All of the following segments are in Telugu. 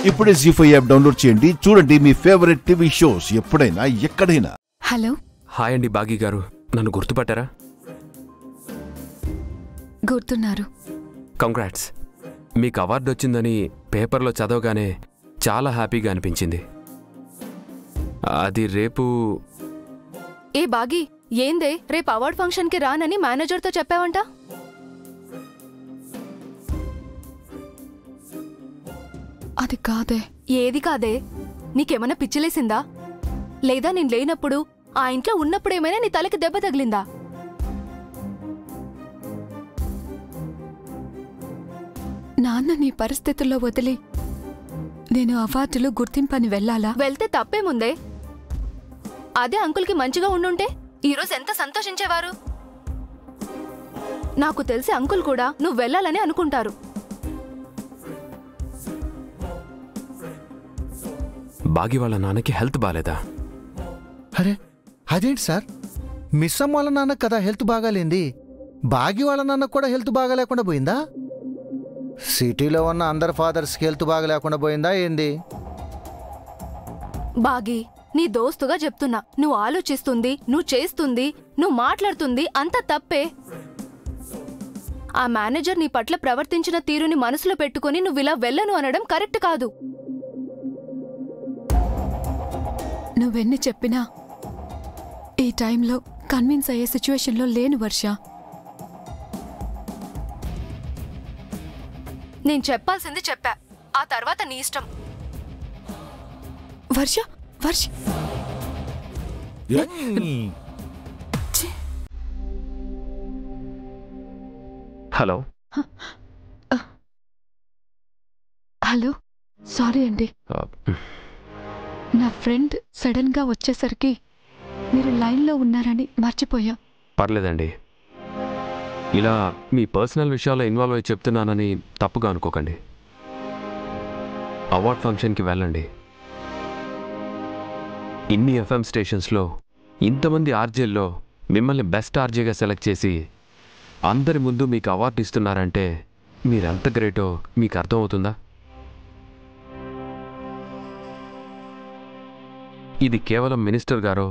ఇప్పుడే జీ5 యాప్ డౌన్లోడ్ చేయండి. చూడండి మీ ఫేవరెట్ టీవీ షోస్ ఎప్పుడైనా ఎక్కడైనా. హలో. హాయ్ అండి బాగి గారు, నన్ను గుర్తుపట్టారా? గుర్తున్నారు. కంగ్రాట్స్. మీకు అవార్డు వచ్చిందని పేపర్లో చదవగానే చాలా హ్యాపీగా అనిపించింది. అది రేపు. ఏ బాగి, ఏందే రేపు అవార్డ్ ఫంక్షన్కి రానని మేనేజర్తో చెప్పావంట? అది కాదే. ఏది కాదే? నీకేమైనా పిచ్చిలేసిందా? లేదా నేను లేనప్పుడు ఆ ఇంట్లో ఉన్నప్పుడేమైనా నీ తలకి దెబ్బ తగిలిందా? నాన్న నీ పరిస్థితుల్లో వదిలి నేను అవార్డులు గుర్తింపని వెళ్ళాలా? వెళ్తే తప్పేముందే? అదే అంకుల్కి మంచిగా ఉండుంటే ఈరోజు ఎంత సంతోషించేవారు. నాకు తెలిసి అంకుల్ కూడా నువ్వు వెళ్ళాలని అనుకుంటారు. బాగి వాళ్ళ నాన్నకి హెల్త్ బాలేదా? అరే అదేంటి సార్, మిస్ అమ్మ వాళ్ళ నాన్నకు కదా హెల్త్ బాగాలేంది, బాగి వాళ్ళ నాన్నకు కూడా హెల్త్ బాగా లేకుండా పోయిందా? సిటీలో ఉన్న అందరి ఫాదర్స్కి హెల్త్ బాగా లేకుండా పోయిందా ఏంది? బాగి, నీ దోస్తుగా చెప్తున్నా, నువ్వు ఆలోచిస్తుంది, నువ్వు చేస్తుంది, నువ్వు మాట్లాడుతుంది అంతా తప్పే. ఆ మేనేజర్ నీ పట్ల ప్రవర్తించిన తీరుని మనసులో పెట్టుకుని నువ్విలా వెళ్ళను అనడం కరెక్ట్ కాదు. నువ్వెన్ని చెప్పినా ఈ టైంలో కన్విన్స్ అయ్యే సిచ్యువేషన్లో లేను వర్ష. నేను చెప్పాల్సింది చెప్పా, ఆ తర్వాత నీ ఇష్టం. వర్ష వర్ష హలో. హలో, సారీ అండి. నా ఫ్రెండ్ సడన్ గా వచ్చేసరికి మీరు లైన్లో ఉన్నారని మర్చిపోయా. పర్లేదండి, ఇలా మీ పర్సనల్ విషయాల్లో ఇన్వాల్వ్ అయ్యి చెప్తున్నానని తప్పుగా అనుకోకండి. అవార్డ్ ఫంక్షన్కి వెళ్ళండి. ఇన్ని ఎఫ్ఎం స్టేషన్స్లో ఇంతమంది ఆర్జేల్లో మిమ్మల్ని బెస్ట్ ఆర్జేగా సెలెక్ట్ చేసి అందరి ముందు మీకు అవార్డు ఇస్తున్నారంటే మీరెంత గ్రేటో మీకు అర్థమవుతుందా? ఇది కేవలం మినిస్టర్ గారో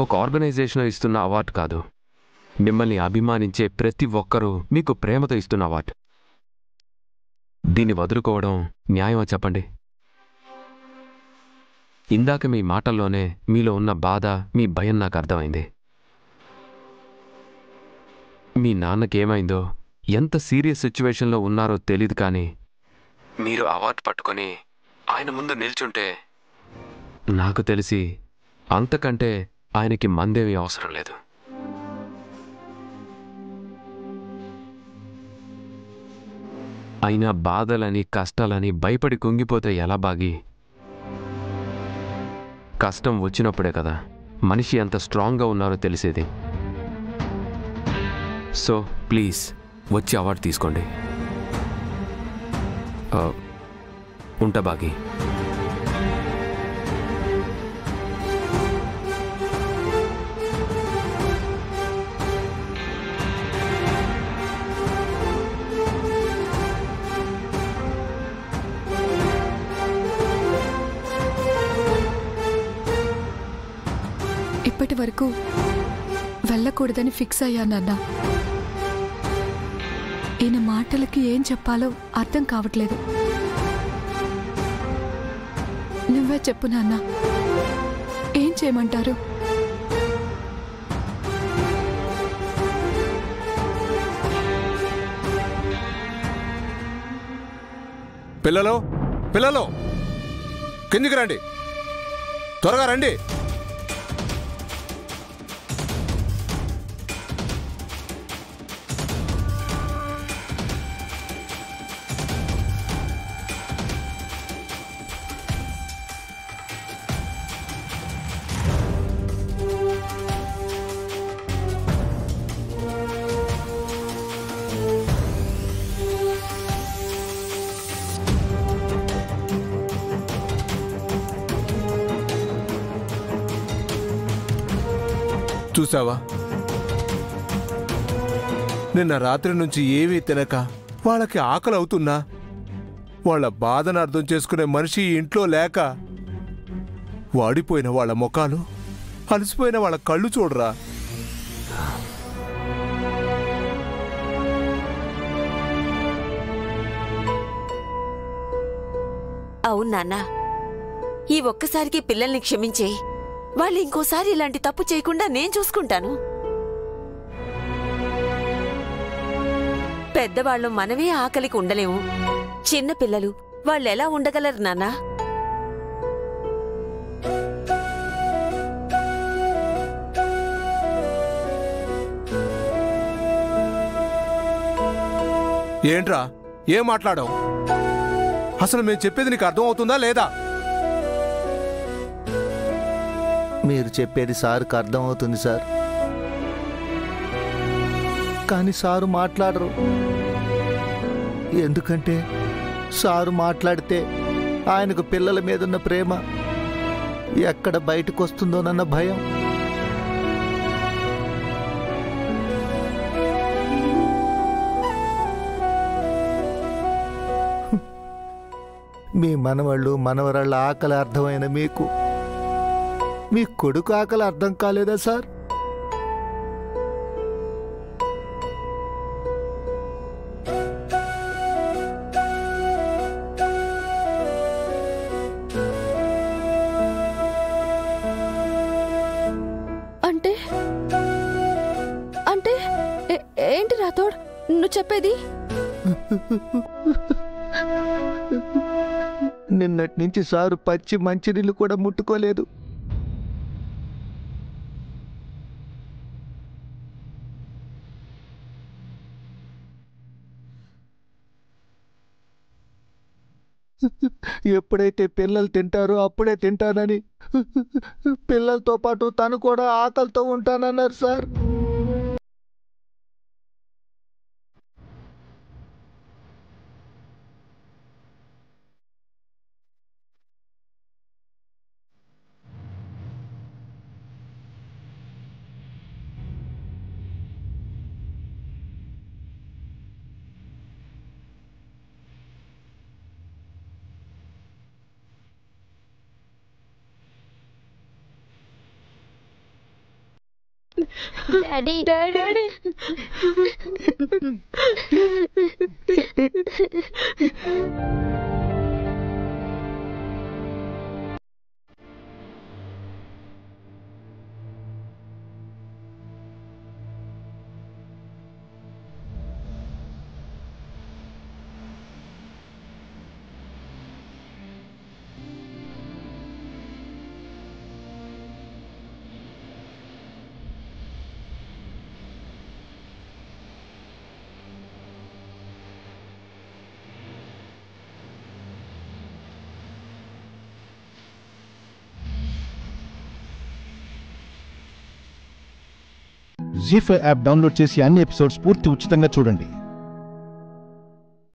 ఒక ఆర్గనైజేషన్ ఇస్తున్న అవార్డు కాదు, మిమ్మల్ని అభిమానించే ప్రతి ఒక్కరూ మీకు ప్రేమతో ఇస్తున్న అవార్డు. దీన్ని వదులుకోవడం న్యాయమా చెప్పండి? ఇందాక మీ మాటల్లోనే మీలో ఉన్న బాధ, మీ భయం నాకు అర్థమైంది. మీ నాన్నకేమైందో, ఎంత సీరియస్ సిచ్యువేషన్లో ఉన్నారో తెలీదు, కానీ మీరు అవార్డు పట్టుకొని ఆయన ముందు నిల్చుంటే నాకు తెలిసి అంతకంటే ఆయనకి మందేమీ అవసరం లేదు. అయినా బాధలని కష్టాలని భయపడి కుంగిపోతే ఎలా బాగి? కష్టం వచ్చినప్పుడే కదా మనిషి ఎంత స్ట్రాంగ్గా ఉన్నారో తెలిసేది. సో ప్లీజ్ వచ్చి అవార్డు తీసుకోండి. ఉంటా బాగి. ఇప్పటి వరకు వెళ్ళకూడదని ఫిక్స్ అయ్యానన్నా. ఈయన మాటలకి ఏం చెప్పాలో అర్థం కావట్లేదు. నువ్వే చెప్పు నాన్న, ఏం చేయమంటారు? పిల్లలు పిల్లలు కిందికి రండి, త్వరగా రండి. చూసావా, నిన్న రాత్రి నుంచి ఏమీ తినక వాళ్ళకి ఆకలి అవుతున్నా వాళ్ళ బాధను అర్థం చేసుకునే మనిషి ఈ ఇంట్లో లేక వాడిపోయిన వాళ్ళ ముఖాలు, అలసిపోయిన వాళ్ళ కళ్ళు చూడరా. అవును నాన్న, ఈ ఒక్కసారికి పిల్లల్ని క్షమించే, వాళ్ళు ఇంకోసారి ఇలాంటి తప్పు చేయకుండా నేను చూసుకుంటాను. పెద్దవాళ్ళు మనమే ఆకలికి ఉండలేము, చిన్న పిల్లలు వాళ్ళెలా ఉండగలరు నాన్నా? ఏంట్రా, ఏం మాట్లాడావు? అసలు మేము చెప్పేది నీకు అర్థం అవుతుందా లేదా? మీరు చెప్పేది సార్కి అర్థమవుతుంది సార్, కానీ సారు మాట్లాడరు. ఎందుకంటే సారు మాట్లాడితే ఆయనకు పిల్లల మీదున్న ప్రేమ ఎక్కడ బయటకు వస్తుందోనన్న భయం. మీ మనవాళ్ళు మనవరాళ్ళ ఆకలి అర్థమైన మీకు మీ కొడుకు ఆకలి అర్థం కాలేదా సార్? అంటే అంటే ఏంటి రాథోడ్ నువ్వు చెప్పేది? నిన్నటి నుంచి సారు పచ్చి మంచినీళ్ళు కూడా ముట్టుకోలేదు. ఎప్పుడైతే పిల్లలు తింటారో అప్పుడే తింటానని, పిల్లలతో పాటు తను కూడా ఆకలితో ఉంటానన్నారు sir. Daddy daddy ZEE5 app download చేసి అన్ని ఎపిసోడ్స్ పూర్తి ఉచితంగా చూడండి.